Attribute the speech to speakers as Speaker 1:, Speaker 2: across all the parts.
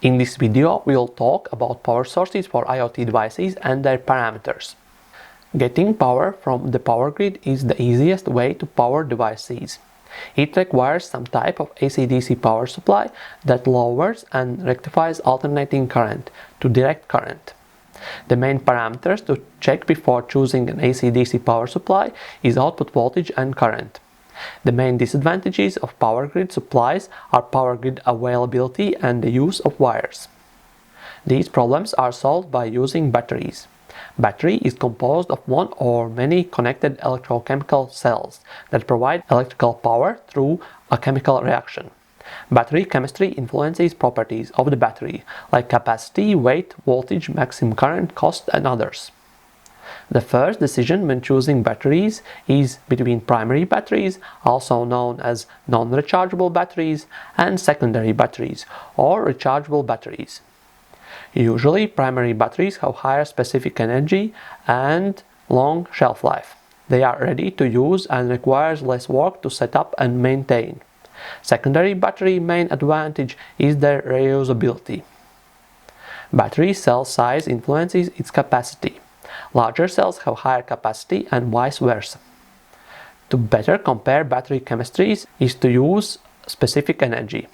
Speaker 1: In this video, we'll talk about power sources for IoT devices and their parameters. Getting power from the power grid is the easiest way to power devices. It requires some type of AC-DC power supply that lowers and rectifies alternating current to direct current. The main parameters to check before choosing an AC-DC power supply is output voltage and current. The main disadvantages of power grid supplies are power grid availability and the use of wires. These problems are solved by using batteries. Battery is composed of one or many connected electrochemical cells that provide electrical power through a chemical reaction. Battery chemistry influences properties of the battery, like capacity, weight, voltage, maximum current, cost, and others. The first decision when choosing batteries is between primary batteries, also known as non-rechargeable batteries, and secondary batteries, or rechargeable batteries. Usually, primary batteries have higher specific energy and long shelf life. They are ready to use and requires less work to set up and maintain. Secondary battery main advantage is their reusability. Battery cell size influences its capacity. Larger cells have higher capacity and vice versa. To better compare battery chemistries is to use specific energy.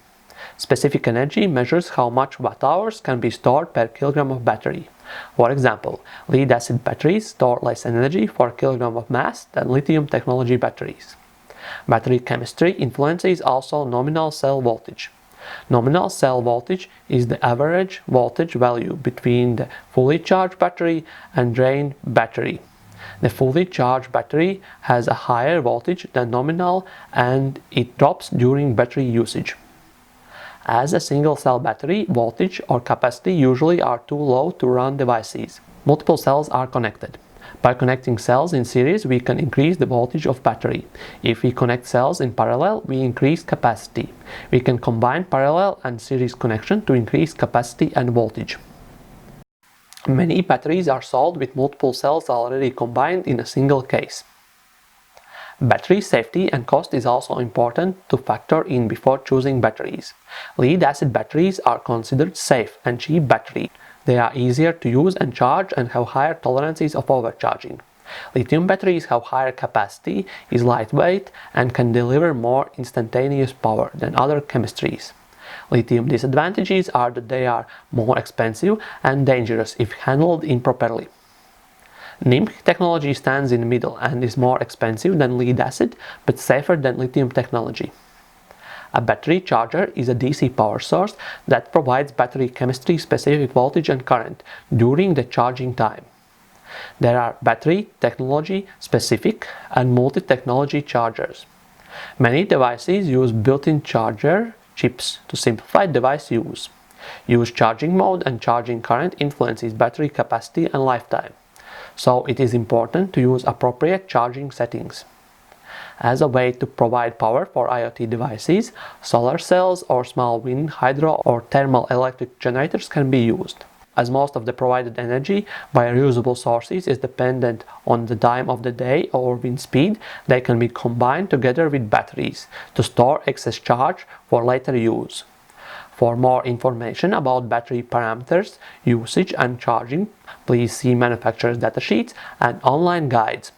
Speaker 1: Specific energy measures how much watt-hours can be stored per kilogram of battery. For example, lead-acid batteries store less energy for a kilogram of mass than lithium technology batteries. Battery chemistry influences also nominal cell voltage. Nominal cell voltage is the average voltage value between the fully charged battery and drained battery. The fully charged battery has a higher voltage than nominal and it drops during battery usage. As a single cell battery, voltage or capacity usually are too low to run devices. Multiple cells are connected. By connecting cells in series, we can increase the voltage of battery. If we connect cells in parallel, we increase capacity. We can combine parallel and series connection to increase capacity and voltage. Many batteries are sold with multiple cells already combined in a single case. Battery safety and cost is also important to factor in before choosing batteries. Lead-acid batteries are considered safe and cheap batteries. They are easier to use and charge and have higher tolerances of overcharging. Lithium batteries have higher capacity, is lightweight, and can deliver more instantaneous power than other chemistries. Lithium disadvantages are that they are more expensive and dangerous if handled improperly. NIMC technology stands in the middle and is more expensive than lead-acid but safer than lithium technology. A battery charger is a DC power source that provides battery chemistry specific voltage and current during the charging time. There are battery technology specific and multi-technology chargers. Many devices use built-in charger chips to simplify device use. Use charging mode and charging current influences battery capacity and lifetime. So it is important to use appropriate charging settings. As a way to provide power for IoT devices, solar cells or small wind, hydro or thermal electric generators can be used. As most of the provided energy by reusable sources is dependent on the time of the day or wind speed, they can be combined together with batteries to store excess charge for later use. For more information about battery parameters, usage and charging, please see manufacturer's datasheets and online guides.